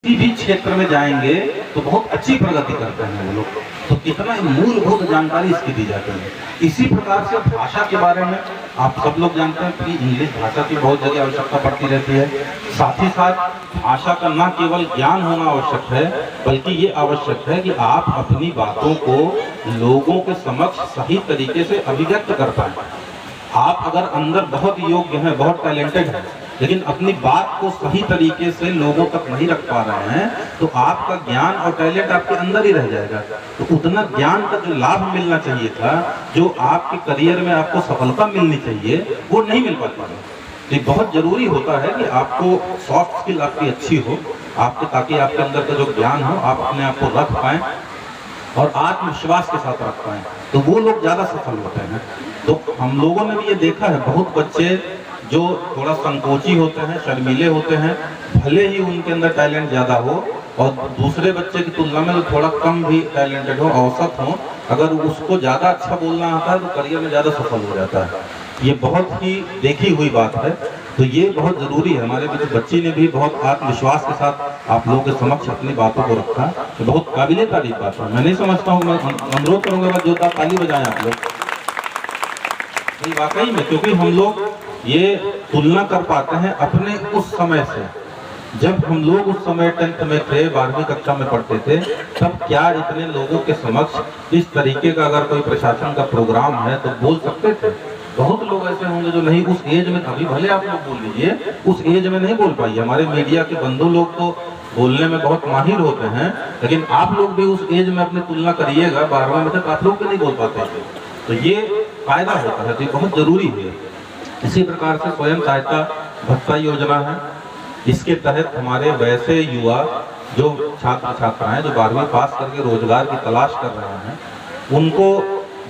किसी भी क्षेत्र में जाएंगे तो बहुत अच्छी प्रगति करते हैं वो लोग। तो कितना मूलभूत जानकारी इसकी दी जाती है। इसी प्रकार से भाषा के बारे में आप सब लोग जानते हैं कि इंग्लिश भाषा की बहुत जगह आवश्यकता पड़ती रहती है। साथ ही साथ भाषा का न केवल ज्ञान होना आवश्यक है, बल्कि ये आवश्यक है कि आप अपनी बातों को लोगों के समक्ष सही तरीके से अभिव्यक्त कर पाएं। आप अगर अंदर बहुत योग्य हैं, बहुत टैलेंटेड हैं, लेकिन अपनी बात को सही तरीके से लोगों तक नहीं रख पा रहे हैं, तो आपका ज्ञान और टैलेंट आपके अंदर ही रह जाएगा। तो उतना ज्ञान का जो लाभ मिलना चाहिए था, जो आपके करियर में आपको सफलता मिलनी चाहिए, वो नहीं मिल पाता है। ये बहुत जरूरी होता है कि आपको सॉफ्ट स्किल आपकी अच्छी हो, आपके ताकि आपके अंदर का जो ज्ञान हो आप अपने आप को रख पाएं और आत्मविश्वास के साथ रख पाएं, तो वो लोग ज्यादा सफल होते हैं। तो हम लोगों ने भी ये देखा है, बहुत बच्चे जो थोड़ा संकोची होते हैं, शर्मीले होते हैं, भले ही उनके अंदर टैलेंट ज़्यादा हो और दूसरे बच्चे की तुलना में थोड़ा कम भी टैलेंटेड हो, औसत हो, अगर उसको ज़्यादा अच्छा बोलना आता है तो करियर में ज़्यादा सफल हो जाता है। ये बहुत ही देखी हुई बात है। तो ये बहुत ज़रूरी है। हमारे बीच बच्ची ने भी बहुत आत्मविश्वास के साथ आप लोगों के समक्ष अपनी बातों को रखा, तो बहुत काबिले तारीफ बात है। मैं नहीं समझता हूँ, मैं अनुरोध करूँगा मैं जोरदार ताली बजाएं आप लोग। वाकई में, क्योंकि हम लोग ये तुलना कर पाते हैं अपने उस समय से, जब हम लोग उस समय 10th में थे, 12वीं कक्षा में पढ़ते थे, तब क्या इतने लोगों के समक्ष इस तरीके का अगर कोई प्रशासन का प्रोग्राम है तो बोल सकते थे। बहुत लोग ऐसे होंगे जो नहीं उस एज में, अभी भले आप लोग बोल लीजिए, उस एज में नहीं बोल पाइए। हमारे मीडिया के बंधु लोग तो बोलने में बहुत माहिर होते हैं, लेकिन आप लोग भी उस एज में अपनी तुलना करिएगा 12वां में तक आप लोग भी नहीं बोल पाते थे। तो ये फायदा होता है, तो ये बहुत जरूरी है। इसी प्रकार से स्वयं सहायता भत्ता योजना है। इसके तहत हमारे वैसे युवा जो छात्र छात्राएं जो 12वीं पास करके रोजगार की तलाश कर रहे हैं, उनको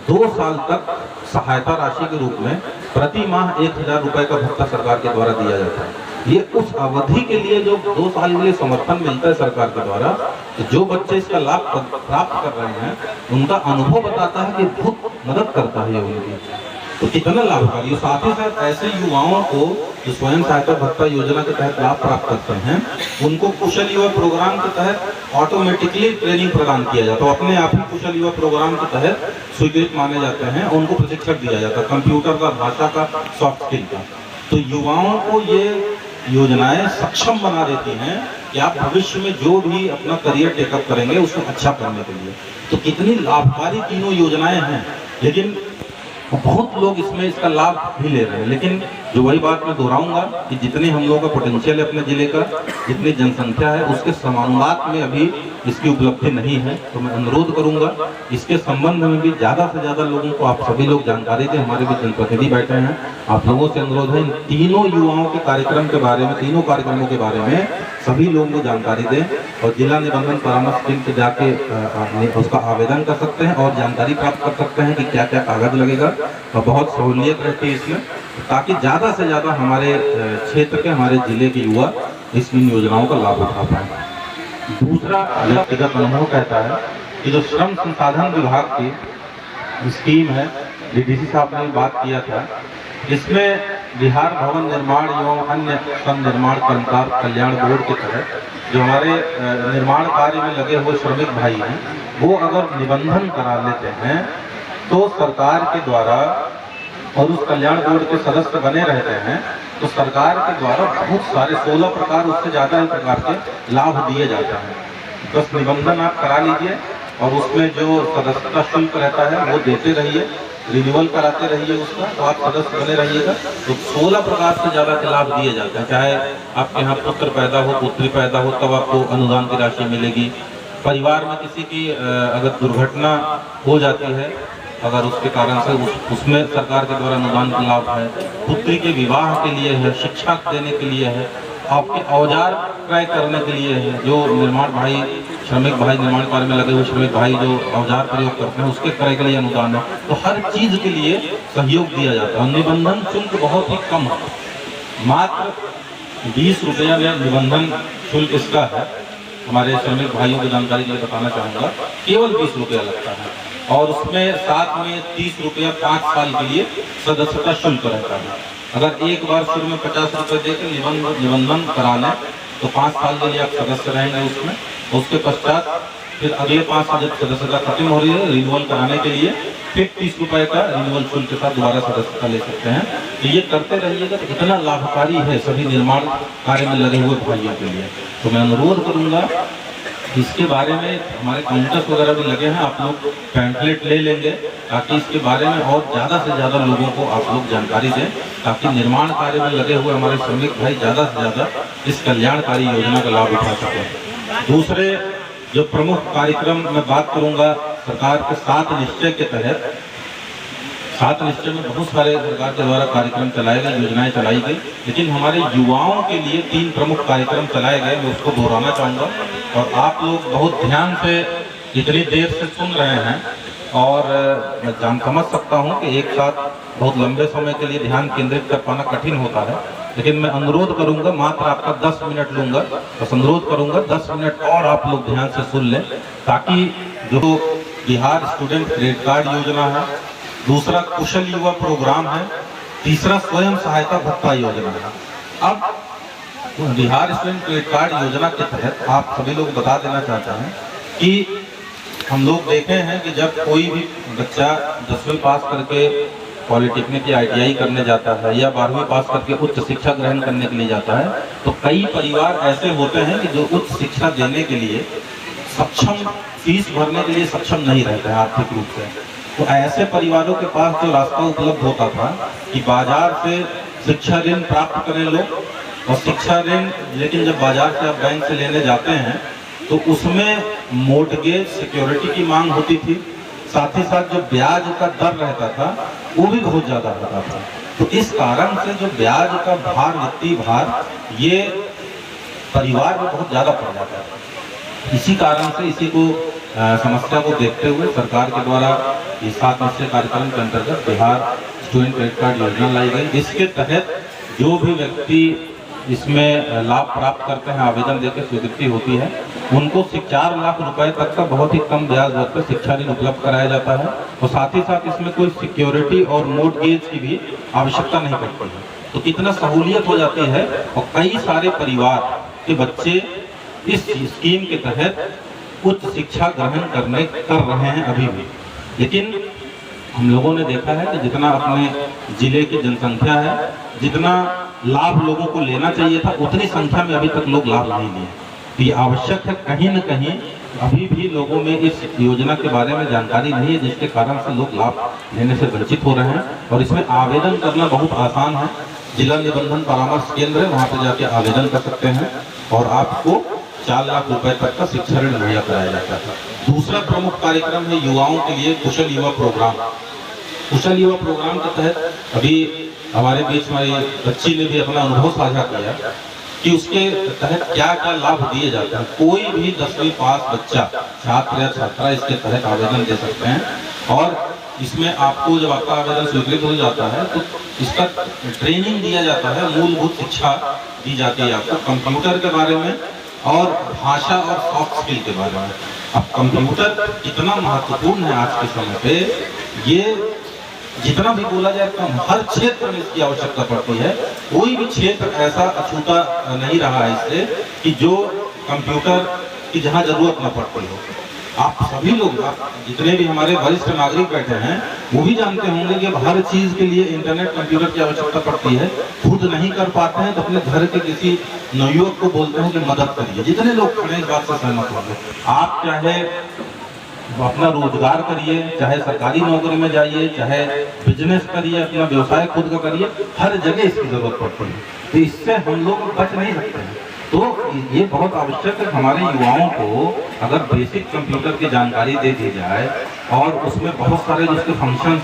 2 साल तक सहायता राशि के रूप में प्रति माह 1000 रुपए का भत्ता सरकार के द्वारा दिया जाता है। ये उस अवधि के लिए जो 2 साल के लिए समर्थन मिलता है सरकार के द्वारा, तो जो बच्चे इसका लाभ प्राप्त कर रहे हैं उनका अनुभव बताता है कि बहुत मदद करता है ये उनकी, तो कितना लाभकारी। साथ ही साथ ऐसे युवाओं को जो स्वयं सहायता भत्ता योजना के तहत लाभ प्राप्त करते हैं, उनको कुशल युवा प्रोग्राम के तहत ऑटोमेटिकली ट्रेनिंग प्रदान किया जाता है। अपने आप ही कुशल युवा प्रोग्राम के तहत स्वीकृत माने जाते हैं, उनको प्रशिक्षण दिया जाता है कंप्यूटर का, भाषा का, सॉफ्ट स्किल का। तो युवाओं को ये योजनाएं सक्षम बना देती हैं कि आप भविष्य में जो भी अपना करियर टेकअप करेंगे उसको अच्छा करने के लिए। तो कितनी लाभकारी तीनों योजनाएं हैं, लेकिन बहुत लोग इसमें इसका लाभ भी ले रहे हैं। लेकिन जो वही बात मैं दोहराऊंगा कि जितनी हम लोगों का पोटेंशियल है अपने जिले का, जितनी जनसंख्या है, उसके समानुपात में अभी इसकी उपलब्धि नहीं है। तो मैं अनुरोध करूंगा इसके संबंध में भी ज़्यादा से ज़्यादा लोगों को आप सभी लोग जानकारी दें। हमारे भी जनप्रतिनिधि बैठे हैं, आप लोगों से अनुरोध है इन तीनों युवाओं के कार्यक्रम के बारे में, तीनों कार्यक्रमों के बारे में सभी लोगों को जानकारी दें और जिला निबंधन परामर्श केंद्र पे जाके उसका आवेदन कर सकते हैं और जानकारी प्राप्त कर सकते हैं कि क्या क्या कागज लगेगा, और बहुत सहूलियत रहती है इसमें, ताकि ज़्यादा से ज़्यादा हमारे क्षेत्र के, हमारे जिले के युवा इस योजनाओं का लाभ उठा पाएं। दूसरा व्यक्तिगत अनुभव कहता है कि जो श्रम संसाधन विभाग की स्कीम है, डीडीसी साहब ने बात किया था, इसमें बिहार भवन निर्माण एवं अन्य श्रम निर्माण कर्मकार कल्याण बोर्ड के तहत जो हमारे निर्माण कार्य में लगे हुए श्रमिक भाई हैं, वो अगर निबंधन करा लेते हैं तो सरकार के द्वारा, और उस कल्याण बोर्ड के सदस्य बने रहते हैं, तो सरकार के द्वारा बहुत सारे 16 प्रकार, उससे ज़्यादा प्रकार के लाभ दिए जाते हैं। बस निबंधन आप करा लीजिए और उसमें जो सदस्यता शुल्क रहता है वो देते रहिए, रिन्यूअल कराते रहिए उसका, तो आप सदस्य बने रहिएगा। तो 16 प्रकार से ज़्यादा के लाभ दिए जाते हैं। चाहे आपके यहाँ पुत्र पैदा हो, पुत्री पैदा हो, तब आपको अनुदान की राशि मिलेगी। परिवार में किसी की अगर दुर्घटना हो जाती है, अगर उसके कारण से उसमें सरकार के द्वारा अनुदान का लाभ है। पुत्री के विवाह के लिए है, शिक्षा देने के लिए है, आपके औजार क्रय करने के लिए है। जो निर्माण भाई, श्रमिक भाई, निर्माण कार्य में लगे हुए श्रमिक भाई जो औजार प्रयोग करते हैं, उसके क्रय के लिए अनुदान है। तो हर चीज़ के लिए सहयोग दिया जाता है। निबंधन शुल्क बहुत ही कम है, मात्र 20 रुपया में निबंधन शुल्क इसका है। हमारे श्रमिक भाइयों को जानकारी के लिए बताना चाहूँगा, केवल 20 रुपया लगता है, और उसमें साथ में 30 रुपया 5 साल के लिए सदस्यता शुल्क रहता है। अगर एक बार शुरू में 50 रुपये देकर निबंधन करा लें तो 5 साल के लिए आप सदस्य रहेंगे उसमें। उसके पश्चात फिर अगले 5 साल जब सदस्यता खत्म हो रही है, रिन्यूअल कराने के लिए फिर 30 रुपए का रिन्यूअल शुल्क के साथ दोबारा सदस्यता ले सकते हैं। तो ये करते रहिएगा तो इतना लाभकारी है सभी निर्माण कार्य में लगे हुए भाइयों के लिए। तो मैं अनुरोध करूंगा इसके बारे में, हमारे काउंटर्स वगैरह भी लगे हैं, आप लोग पैम्फलेट ले लेंगे ताकि इसके बारे में और ज़्यादा से ज़्यादा लोगों को आप लोग जानकारी दें, ताकि निर्माण कार्य में लगे हुए हमारे श्रमिक भाई ज़्यादा से ज़्यादा इस कल्याणकारी योजना का लाभ उठा सकें। दूसरे जो प्रमुख कार्यक्रम मैं बात करूंगा, सरकार के 7 निश्चय के तहत, 7 निश्चय में बहुत सारे सरकार के द्वारा कार्यक्रम चलाए गए, योजनाएं चलाई गई, लेकिन हमारे युवाओं के लिए 3 प्रमुख कार्यक्रम चलाए गए। मैं उसको दोहराना चाहूँगा और आप लोग बहुत ध्यान से इतनी देर से सुन रहे हैं और मैं समझ सकता हूँ कि एक साथ बहुत लंबे समय के लिए ध्यान केंद्रित कर पाना कठिन होता है, लेकिन मैं अनुरोध करूंगा, मात्र आपका 10 मिनट लूंगा, बस अनुरोध करूंगा 10 मिनट और आप लोग ध्यान से सुन लें, ताकि जो बिहार स्टूडेंट क्रेडिट कार्ड योजना है, दूसरा कुशल युवा प्रोग्राम है, तीसरा स्वयं सहायता भत्ता योजना है। अब बिहार स्टूडेंट क्रेडिट कार्ड योजना के तहत आप सभी लोग बता देना चाहता हैं कि हम लोग देखे हैं कि जब कोई भी बच्चा 10वीं पास करके पॉलिटेक्निक या ITI करने जाता है या 12वीं पास करके उच्च शिक्षा ग्रहण करने के लिए जाता है, तो कई परिवार ऐसे होते हैं कि जो उच्च शिक्षा देने के लिए सक्षम, फीस भरने के लिए सक्षम नहीं रहते हैं आर्थिक रूप से। तो ऐसे परिवारों के पास जो रास्ता उपलब्ध होता था कि बाजार से शिक्षा ऋण प्राप्त करें लोग, और शिक्षा ऋण लेकिन जब बाजार से आप बैंक से लेने जाते हैं तो उसमें मोर्टगेज सिक्योरिटी की मांग होती थी, साथ ही साथ जो ब्याज का दर रहता था वो भी बहुत ज्यादा होता था। तो इस कारण से जो ब्याज का भार, वित्तीय भार, ये परिवार में बहुत ज्यादा पड़ जाता था। इसी कारण से इसी को समस्या को देखते हुए सरकार के द्वारा इस 7 निश्चय कार्यक्रम के अंतर्गत बिहार स्टूडेंट क्रेडिट कार्ड योजना लाई गई। इसके तहत जो भी व्यक्ति इसमें लाभ प्राप्त करते हैं, आवेदन देकर स्वीकृति होती है, उनको 4 लाख रुपए तक का बहुत ही कम ब्याज दर पर शिक्षा ऋण उपलब्ध कराया जाता है, और साथ ही साथ इसमें कोई सिक्योरिटी और मोर्टगेज की भी आवश्यकता नहीं पड़ती है। तो कितना सहूलियत हो जाती है, और कई सारे परिवार के बच्चे इस स्कीम के तहत उच्च शिक्षा ग्रहण कर रहे हैं अभी भी। लेकिन हम लोगों ने देखा है कि जितना अपने जिले की जनसंख्या है, जितना लाभ लोगों को लेना चाहिए था, उतनी संख्या में अभी तक लोग लाभ नहीं लिए। तो ये आवश्यक है, कहीं न कहीं अभी भी लोगों में इस योजना के बारे में जानकारी नहीं है, जिसके कारण से लोग लाभ लेने से वंचित हो रहे हैं। और इसमें आवेदन करना बहुत आसान है, जिला निबंधन परामर्श केंद्र है, वहाँ पे जाके आवेदन कर सकते हैं और आपको 4 लाख रुपए तक का शिक्षा ऋण मुहैया कराया जाता है। दूसरा प्रमुख कार्यक्रम है युवाओं के लिए कुशल युवा प्रोग्राम। कुशल युवा प्रोग्राम के तहत अभी हमारे बीच हमारी बच्ची ने भी अपना अनुभव साझा किया कि उसके तहत क्या क्या लाभ दिए जाते हैं। कोई भी 10वीं पास बच्चा, छात्र या छात्रा इसके तहत आवेदन दे सकते हैं, और इसमें आपको जब आपका आवेदन स्वीकृत हो जाता है तो इसका ट्रेनिंग दिया जाता है, मूलभूत शिक्षा दी जाती है आपको कंप्यूटर के बारे में और भाषा और सॉफ्ट स्किल के बारे में। अब कंप्यूटर कितना महत्वपूर्ण है आज के समय पे, ये जितना भी बोला जाए कम, हर क्षेत्र में इसकी आवश्यकता पड़ती है। कोई भी क्षेत्र ऐसा अछूता नहीं रहा है इससे कि जो कंप्यूटर की जहाँ जरूरत न पड़ती हो। आप सभी लोग, आप जितने भी हमारे वरिष्ठ नागरिक बैठे हैं, वो भी जानते होंगे कि हर चीज के लिए इंटरनेट, कंप्यूटर की आवश्यकता पड़ती है। खुद नहीं कर पाते हैं तो अपने घर के किसी नवयुवक को बोलते हैं कि मदद करिए। जितने लोग खड़े इस बात से सहमत होंगे। आप चाहे अपना रोजगार करिए, चाहे सरकारी नौकरी में जाइए, चाहे बिजनेस करिए, अपना व्यवसाय खुद का करिए, हर जगह इसकी जरूरत पड़ती है। तो इससे हम लोग बच नहीं सकते हैं। तो ये बहुत आवश्यक है हमारे युवाओं को अगर बेसिक कंप्यूटर की जानकारी दे दी जाए और उसमें बहुत सारे जिसके फंक्शन